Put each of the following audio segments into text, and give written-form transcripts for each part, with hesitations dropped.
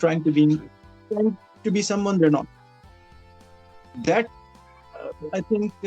trying to be someone they're not. That I think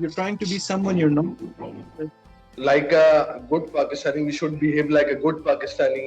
you're trying to be someone you're not. Like a good Pakistani, we should behave like a good Pakistani.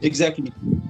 Exactly.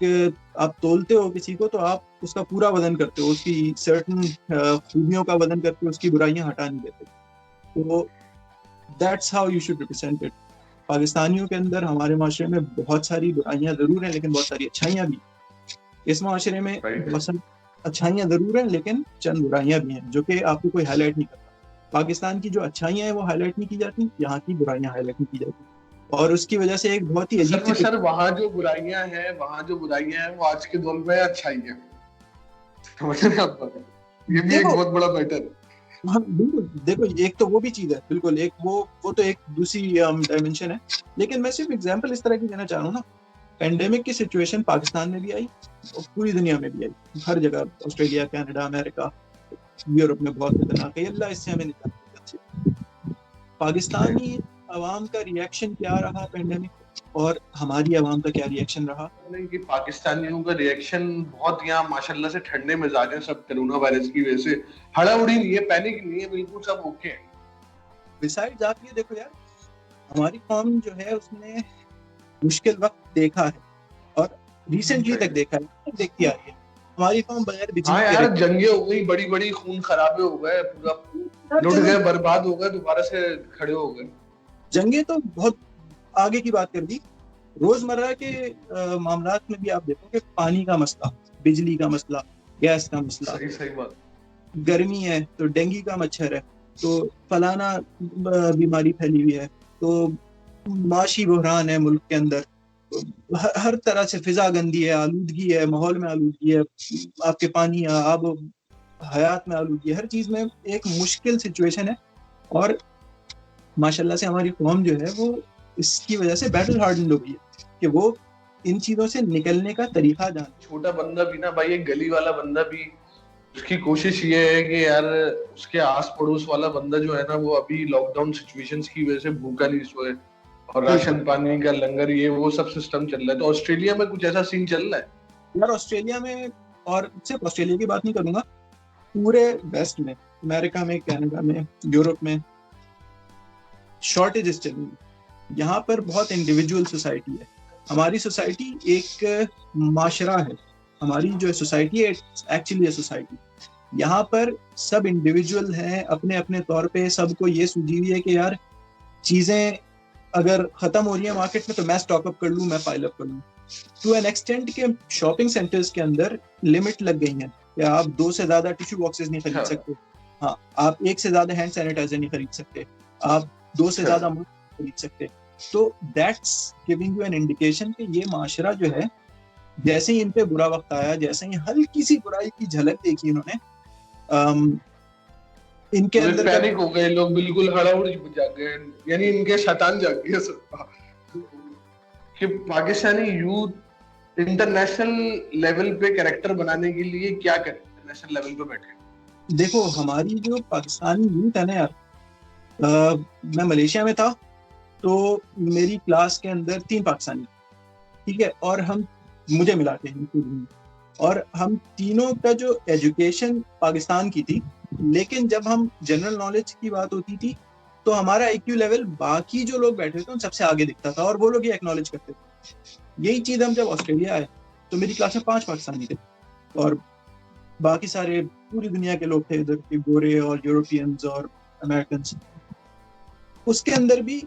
ایک آپ تولتے ہو کسی کو تو آپ اس کا پورا وزن کرتے ہو, اس کی سرٹن خوبیوں کا وزن کرتے ہو, اس کی برائیاں ہٹا نہیں دیتے. تو that's how you should represent it. پاکستانیوں کے اندر ہمارے معاشرے میں بہت ساری برائیاں ضرور ہیں لیکن بہت ساری اچھائیاں بھی. اس معاشرے میں بہت ساری اچھائیاں ضرور ہیں لیکن چند برائیاں بھی ہیں جو کہ آپ کو کوئی ہائی لائٹ نہیں کرتا. پاکستان کی جو اچھائیاں ہیں وہ ہائی لائٹ نہیں کی جاتی, یہاں کی برائیاں ہائی لائٹ نہیں کی جاتی, اور اس کی وجہ سے ایک بہت ہی عجیب سر وہاں جو برائیاں ہیں وہ آج کے دور میں اچھائی ہیں. یہ بھی ایک بہت بڑا میٹر ہے. ہاں بالکل, دیکھو ایک تو وہ بھی چیز ہے بالکل, ایک وہ تو ایک دوسری ڈائمینشن ہے. لیکن میں صرف اگزامپل اس طرح کی دینا چاہ رہا ہوں نا, پینڈیمک کی سچویشن پاکستان میں بھی آئی اور پوری دنیا میں بھی آئی, ہر جگہ, آسٹریلیا, کینیڈا, امریکہ, یورپ میں بہت خطرناک ہے. اللہ اس سے ہمیں نکال. پاکستانی عوام کا ریئیکشن کیا رہا پینڈیمک, اور ہماری عوام کا کیا ریئیکشن رہا؟ کہ پاکستانیوں کا ریئیکشن بہت یہاں ماشاءاللہ سے ٹھنڈے مزاج ہیں سب, کرونا وائرس کی وجہ سے ہڑا اڑی نہیں ہے, پینک نہیں ہے, بالکل سب اوکے ہیں. بسائڈ آپ یہ دیکھو یار, ہماری قوم جو ہے اس نے مشکل وقت دیکھا ہے اور ریسنٹلی تک دیکھا ہے, دیکھتی آ رہی ہے. ہماری قوم بغیر بجلی ہاں یار, جنگیں ہو گئی بڑی بڑی, خون خرابے ہو گئے, پورا لوٹ گئے, برباد ہو گئے, دوبارہ سے کھڑے ہو گئے. جنگیں تو بہت آگے کی بات کر دی. روزمرہ کے معاملات میں بھی آپ دیکھو کہ پانی کا مسئلہ, بجلی کا مسئلہ, گیس کا مسئلہ, صحیح بات, گرمی ہے تو ڈینگی کا مچھر ہے, تو فلانا بیماری پھیلی ہوئی ہے, تو معاشی بحران ہے ملک کے اندر, ہر طرح سے فضا گندی ہے, آلودگی ہے, ماحول میں آلودگی ہے, آپ کے پانی, آب و حیات میں آلودگی ہے, ہر چیز میں ایک مشکل سچویشن ہے. اور ماشاءاللہ سے ہماری قوم جو ہے وہ اس کی وجہ سے بیٹل ہارڈنڈ ہو گئی ہے کہ وہ ان چیزوں سے نکلنے کا طریقہ جانتے. چھوٹا بندہ بھی نا بھائی, ایک گلی والا بندہ بھی, اس کی کوشش یہ ہے کہ یار اس کے آس پڑوس والا بندہ جو ہے نا وہ ابھی لاک ڈاؤن سچویشنز کی وجہ سے بھوکا نہیں سوئے, اور راشن پانی کا لنگر, یہ وہ سب سسٹم چل رہا ہے. تو آسٹریلیا میں کچھ ایسا سین چل رہا ہے یار؟ آسٹریلیا میں, اور صرف آسٹریلیا کی بات نہیں کروں گا, پورے ویسٹ میں, امریکہ میں, کینیڈا میں, یورپ میں شارٹیجز چل رہی ہے. یہاں پر بہت انڈیویجول سوسائٹی ہے. ہماری سوسائٹی ایک معاشرہ ہے, ہماری جو سوسائٹی ہے ایکچولی ہے سوسائٹی. یہاں پر سب انڈیویجول ہیں اپنے اپنے طور پہ, سب کو یہ سوجھی ہوئی ہے کہ یار چیزیں اگر ختم ہو رہی ہیں مارکیٹ میں تو میں سٹاک اپ کر لوں, میں پائل اپ کر لوں. ٹو این ایکسٹینٹ کے شاپنگ سینٹرز کے اندر لمٹ لگ گئی ہیں کہ آپ 2 سے زیادہ ٹیشو باکسز نہیں خرید سکتے, ہاں آپ 1 سے زیادہ ہینڈ سینیٹائزر نہیں خرید سکتے, آپ 2 سے زیادہ ماسک خرید سکتے. تو that's giving you an indication کہ یہ معاشرہ جو ہے جیسے ہی ان پہ برا وقت آیا, جیسے ہی ہلکی سی برائی کی جھلک دیکھی انہوں نے, ان کے اندر پینک ہو گئے لوگ, بالکل ہڑاہڑی جاگ گئے, یعنی ان کے شیطان جاگ گئے سب. کہ پاکستانی یوتھ انٹرنیشنل لیول پہ کریکٹر بنانے کے لیے کیا کرے, انٹرنیشنل لیول پہ بیٹھے. دیکھو ہماری جو پاکستانی یوتھ ہے نا یار, میں ملیشیا میں تھا تو میری کلاس کے اندر 3 پاکستانی, ٹھیک ہے, اور ہم مجھے ملاتے ہیں, اور ہم تینوں کا جو ایجوکیشن پاکستان کی تھی, لیکن جب ہم جنرل نالج کی بات ہوتی تھی تو ہمارا آئی کیو لیول باقی جو لوگ بیٹھے تھے ان سب سے آگے دکھتا تھا, اور وہ لوگ یہ ایکنالج کرتے تھے. یہی چیز ہم جب آسٹریلیا آئے تو میری کلاس میں 5 پاکستانی تھے, اور باقی سارے پوری دنیا کے لوگ تھے, ادھر کے گورے اور یورپینز اور امریکنز. اس کے اندر بھی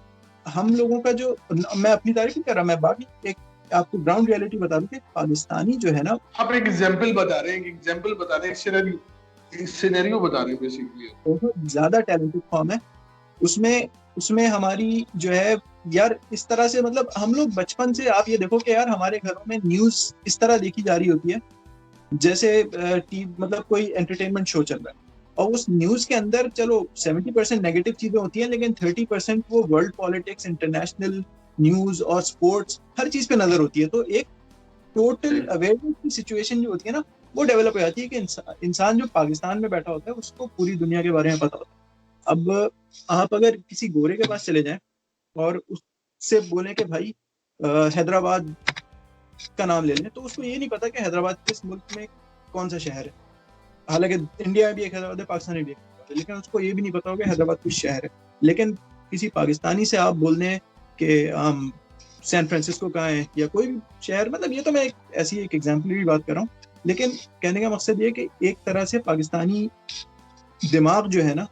ہم لوگوں کا جو, میں اپنی تعریف نہیں کر رہا, میں باقی ایک آپ کو گراؤنڈ ریئلٹی بتا دوں کہ پاکستانی جو ہے نا, آپ ایک ایگزامپل بتا رہے ہیں, ایک سینیریو بتا رہے ہیں بیسیکلی, بہت زیادہ ٹیلنٹڈ قوم ہے. اس میں ہماری جو ہے یار اس طرح سے, مطلب ہم لوگ بچپن سے, آپ یہ دیکھو کہ یار ہمارے گھروں میں نیوز اس طرح دیکھی جا رہی ہوتی ہے جیسے مطلب کوئی انٹرٹینمنٹ شو چل رہا ہے, اور اس نیوز کے اندر چلو 70% نیگیٹو چیزیں ہوتی ہیں, لیکن 30% وہ ورلڈ پالیٹکس, انٹرنیشنل نیوز اور سپورٹس, ہر چیز پہ نظر ہوتی ہے. تو ایک ٹوٹل اویئرنیس کی سچویشن جو ہوتی ہے نا وہ ڈیولپ ہو جاتی ہے کہ انسان جو پاکستان میں بیٹھا ہوتا ہے اس کو پوری دنیا کے بارے میں پتا ہوتا ہے. اب آپ اگر کسی گورے کے پاس چلے جائیں اور اس سے بولیں کہ بھائی حیدرآباد کا نام لے لیں, تو اس کو یہ نہیں پتا کہ حیدرآباد کس ملک میں کون سا شہر ہے. حالانکہ انڈیا میں بھی ایک حیدرآباد ہے, پاکستان میں بھی ایک حیدرآباد ہے, لیکن اس کو یہ بھی نہیں پتا ہوگا کہ حیدرآباد کس شہر ہے. لیکن کسی پاکستانی سے آپ بول دیں کہ سین فرانسسکو کہاں ہے یا کوئی بھی شہر, مطلب یہ تو میں ایسی ایک ایگزامپلری بات کر رہا ہوں, لیکن کہنے کا مقصد یہ کہ ایک طرح سے پاکستانی دماغ جو ہے نا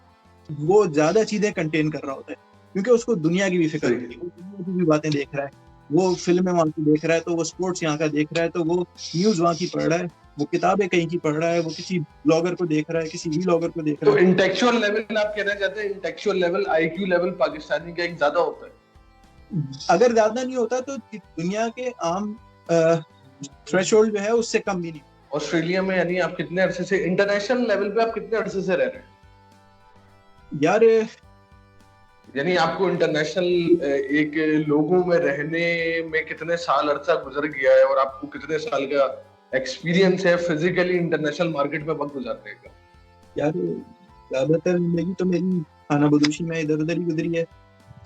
وہ زیادہ چیزیں کنٹین کر رہا ہوتا ہے, کیونکہ اس کو دنیا کی بھی فکر ہوتی ہے, وہ دنیا کی بھی باتیں دیکھ رہا ہے, وہ فلمیں وہاں کی دیکھ رہا ہے, تو وہ اسپورٹس یہاں کا دیکھ رہا ہے, تو وہ نیوز وہاں کی پڑھ رہا ہے, وہ کتابیں کہیں کی پڑھ رہا ہے, وہ کسی بلاگر کو دیکھ رہا ہے, کسی وی بلاگر کو دیکھ رہا تو ہے. انٹیکچوئل لیول آپ کہنا چاہتے ہیں, انٹیکچوئل لیول, آئی کیو لیول پاکستانی کا ایک زیادہ ہوتا ہے؟ اگر زیادہ نہیں ہوتا تو دنیا کے عام تھریش ہولڈ جو ہے اس سے کم بھی نہیں. آسٹریلیا میں یعنی آپ کتنے عرصے سے انٹرنیشنل لیول پہ آپ کتنے عرصے سے رہ رہے ہیں یار؟ یعنی آپ کو انٹرنیشنل ایک لوگوں میں رہنے میں کتنے سال عرصہ گزر گیا ہے, اور آپ کو کتنے سال کا ایکسپیرینس ہے فزیکلی انٹرنیشنل مارکیٹ میں وقت گزارنے کا؟ یار زیادہ تر زندگی تو میری خانہ بدوشی میں ادھر ادھر ہی گزری ہے.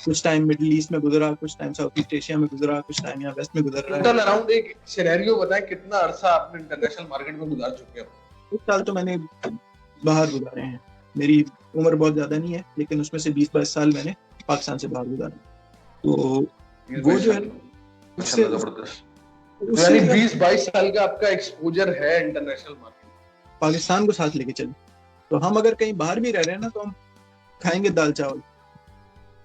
کچھ ٹائم مڈل ایسٹ میں گزرا, کچھ ٹائم ساؤتھ ایسٹ ایشیا میں گزرا, کچھ ٹائم یہاں ویسٹ میں گزر رہا ہے. ٹوٹل اراؤنڈ ایک سینیریو بتائیں کتنا عرصہ آپ نے انٹرنیشنل مارکیٹ میں گزار چکے ہیں؟ ایک سال تو میں نے باہر گزارے ہیں. میری عمر بہت زیادہ نہیں ہے, لیکن اس میں سے 20-22 سال میں نے پاکستان سے باہر گزارے. تو وہ جو ہے یعنی 20-22 سال کا آپ کا ایکسپوجر ہے انٹرنیشنل مارکیٹ. پاکستان کو ساتھ لے کے چلیں تو ہم اگر کہیں باہر بھی رہ رہے ہیں نا تو ہم کھائیں گے دال چاول.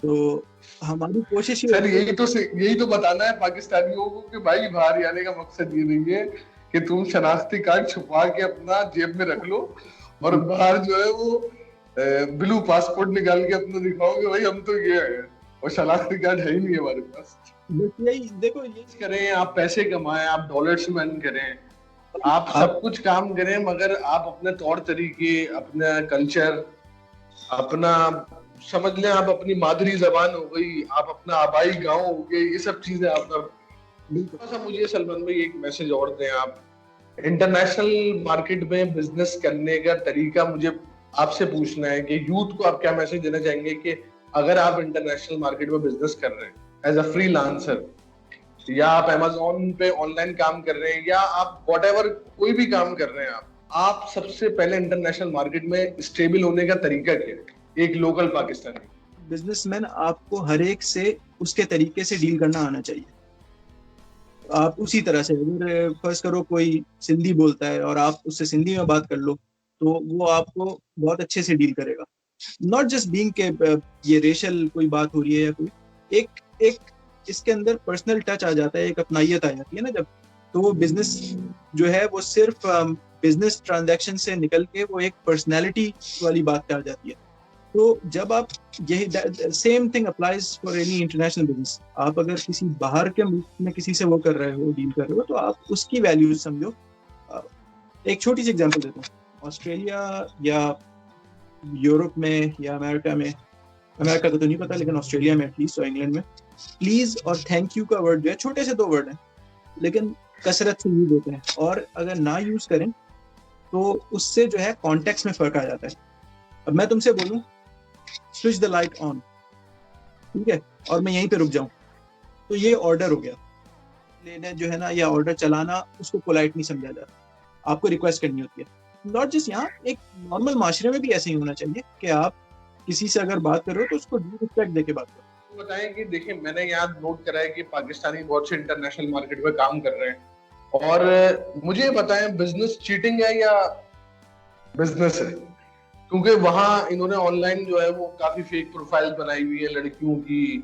تو ہماری کوشش یہی تو بتانا ہے پاکستانیوں کو کہ بھائی باہر آنے کا مقصد یہ نہیں ہے کہ تم شناختی کارڈ چھپا کے اپنا جیب میں رکھ لو اور باہر جو ہے وہ بلو پاسپورٹ نکال کے اپنا دکھاؤ کہ بھائی ہم تو یہ ہے, اور شناختی کارڈ ہے ہی نہیں ہمارے پاس. دیکھو یہ کریں, آپ پیسے کمائیں, آپ ڈالرز میں ارن کریں, آپ سب کچھ کام کریں, مگر آپ اپنے طور طریقے, اپنا کلچر, اپنا سمجھ لیں آپ اپنی مادری زبان ہو گئی, آپ اپنا آبائی گاؤں ہو گئے, یہ سب چیزیں آپ کا. مجھے سلمان بھائی ایک میسج اور دیں آپ, انٹرنیشنل مارکیٹ میں بزنس کرنے کا طریقہ مجھے آپ سے پوچھنا ہے کہ یوتھ کو آپ کیا میسج دینا چاہیں گے کہ اگر آپ انٹرنیشنل مارکیٹ میں بزنس کر رہے ہیں ایز اے فری لانسر, یا آپ امیزون پہ آن لائن کام کر رہے ہیں, یا آپ واٹ ایور کوئی بھی کام کر رہے ہیں, آپ سب سے پہلے انٹرنیشنل مارکیٹ میں اسٹیبل ہونے کا طریقہ کیا ہے ایک لوکل پاکستانی؟ بزنس مین آپ کو ہر ایک سے اس کے طریقے سے ڈیل کرنا آنا چاہیے. آپ اسی طرح سے, اگر فرض کرو کوئی سندھی بولتا ہے اور آپ اس سے سندھی میں بات کر لو تو وہ آپ کو بہت اچھے سے ڈیل کرے گا. ناٹ جسٹ بینگ کہ یہ ریشل کوئی بات ہو رہی ہے یا کوئی ایک اس کے اندر پرسنل ٹچ آ جاتا ہے, ایک اپنائیت آ جاتی ہے نا جب, تو وہ بزنس جو ہے وہ صرف بزنس ٹرانزیکشن سے نکل کے وہ ایک پرسنالٹی والی بات پہ آ جاتی ہے. تو جب آپ یہی same thing applies for any international business, آپ اگر کسی باہر کے ملک میں کسی سے وہ کر رہے ہو, ڈیل کر رہے ہو, تو آپ اس کی ویلیوز سمجھو. ایک چھوٹی سی ایگزامپل دیتا ہوں. آسٹریلیا یا یورپ میں یا امریکہ میں, امریکہ کا تو نہیں پتا لیکن آسٹریلیا میں ایٹ لیسٹ, اور انگلینڈ میں پلیز اور تھینک یو کا ورڈ جو ہے چھوٹے سے 2 ورڈ ہیں لیکن کثرت سے یوز ہوتے ہیں, اور اگر نہ یوز کریں تو اس سے جو ہے کانٹیکس میں فرق آ جاتا ہے. اب میں تم سے بولوں سوئچ دا لائٹ آن, ٹھیک ہے, اور میں یہیں پہ رک جاؤں, تو یہ آرڈر ہو گیا. لینا جو ہے نا یا آرڈر چلانا, اس کو پولائٹ نہیں سمجھا جاتا, آپ کو ریکویسٹ کرنی ہوتی ہے. ناٹ جسٹ یہاں, ایک نارمل معاشرے میں بھی ایسے ہی ہونا چاہیے کہ آپ کسی سے اگر بات کرو تو اس کو ڈیو رسپیکٹ دے کے بات کرو. بتائیں کہ دیکھیں میں نے یہاں نوٹ کرا ہے کہ پاکستانی بہت سے انٹرنیشنل مارکیٹ میں کام کر رہے ہیں, اور مجھے بتائیں بزنس چیٹنگ ہے یا بزنس ہے؟ کیونکہ وہاں انہوں نے آن لائن جو ہے وہ کافی فیک پروفائل بنائی ہوئی ہے لڑکیوں کی,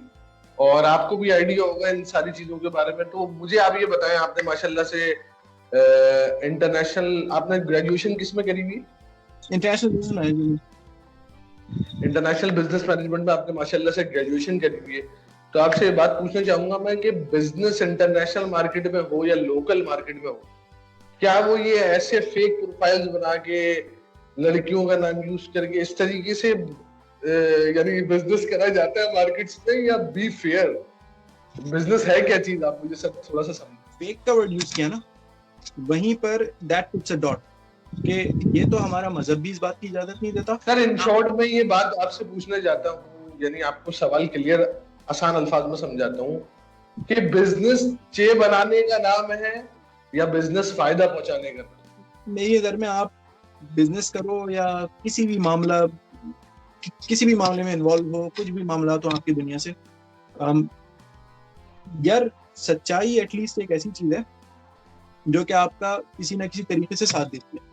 اور آپ کو بھی آئیڈیا ہوگا ان ساری چیزوں کے بارے میں. تو مجھے آپ یہ بتائیں, آپ نے ماشاءاللہ سے انٹرنیشنل, آپ نے گریجویشن کس میں کری ہوئی؟ انٹرنیشنل بزنس مینجمنٹ میں آپ نے ماشاءاللہ سے گریجویشن کری ہوئی ہے. تو آپ سے یہ بات پوچھنا چاہوں گا میں کہ بزنس انٹرنیشنل مارکیٹ میں ہو یا لوکل مارکیٹ میں ہو, کیا وہ یہ ایسے فیک پروفائلز بنا کے لڑکیوں کا نام یوز کر کے اس طریقے سے یعنی بزنس کرا جاتا ہے مارکیٹس میں, یا بی فیئر بزنس ہے کیا چیز؟ آپ مجھے سب تھوڑا سا سمجھیں. فیک کا ورڈ یوز کیا نا, وہیں پر دیٹ پٹس اے ڈاٹ کہ یہ تو ہمارا مذہب بھی اس بات کی اجازت نہیں دیتا. سر ان شارٹ میں یہ بات آپ سے پوچھنا چاہتا ہوں, یعنی آپ کو سوال کلیئر آسان الفاظ میں سمجھاتا ہوں کہ بزنس چے بنانے کا نام ہے یا بزنس فائدہ پہنچانے کا نام؟ میری نظر میں آپ بزنس کرو یا کسی بھی معاملے میں انوالو ہو, کچھ بھی معاملات ہو آپ کی دنیا سے, یار سچائی ایٹ لیسٹ ایک ایسی چیز ہے جو کہ آپ کا کسی نہ کسی طریقے سے ساتھ دیتی ہے.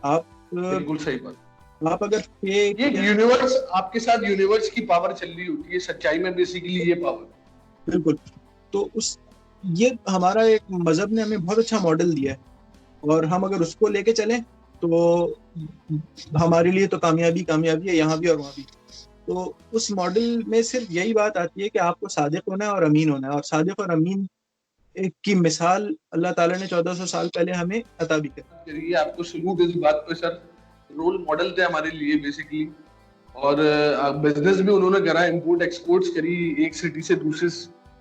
آپ بالکل صحیح بات. آپ اگر یہ یونیورس آپ کے ساتھ یونیورس کی پاور چل رہی ہوتی ہے سچائی میں, بیسیکلی یہ پاور. بالکل. تو یہ ہمارا ایک مذہب نے ہمیں بہت اچھا ماڈل دیا ہے, اور ہم اگر اس کو لے کے چلیں تو ہمارے لیے تو کامیابی ہے یہاں بھی اور وہاں بھی. تو اس ماڈل میں صرف یہی بات آتی ہے کہ آپ کو صادق ہونا ہے اور امین ہونا ہے, اور صادق اور امین کی مثال اللہ تعالیٰ نے 1400 سال پہلے ہمیں عطا بھی کری. آپ کو سلوٹ اس بات پہ سر, رول ماڈل تھے ہمارے لیے بیسیکلی. اور بزنس بھی انہوں نے کرا, امپورٹ ایکسپورٹس کری, ایک سٹی سے دوسرے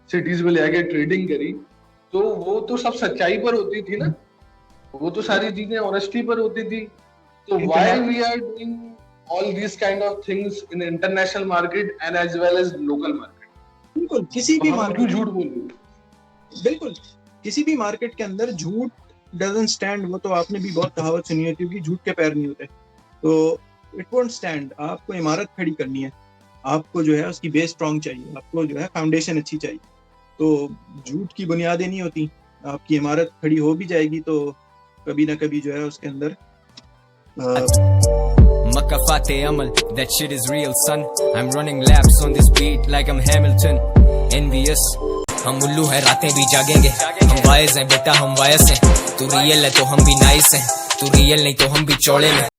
سٹیز میں لے کے ٹریڈنگ کری. تو وہ تو سب سچائی پر ہوتی تھی نا, وہ تو ساری چیزیں آنیسٹی پر ہوتی تھی. تو why we are doing all these kind of things in international market and as well as local market. بالکل کسی بھی مارکیٹ جھوٹ بول رہے ہیں. بالکل کسی بھی مارکیٹ کے اندر جھوٹ doesn't stand. وہ تو آپ نے بھی بہت کہاوت سنی ہے, کیونکہ جھوٹ کے پیر نہیں ہوتے. تو it won't stand. آپ کو عمارت کھڑی کرنی ہے, آپ کو جو ہے اس کی بیس اسٹرانگ چاہیے, آپ کو جو ہے فاؤنڈیشن اچھی چاہیے. تو جھوٹ کی بنیادیں نہیں ہوتی. آپ کی عمارت کھڑی ہو بھی جائے گی تو کبھی نہ کبھی جو ہے اس کے اندر مکافات عمل, that shit is real son. I'm running laps on this beat like I'm Hamilton. Envious, ہم الو ہیں راتیں بھی جاگیں گے, ہم وائز ہیں بیٹا ہم وائس ہیں. تو ریئل ہے تو ہم بھی نائس ہیں, تو ریئل نہیں تو ہم بھی چوڑے ہیں.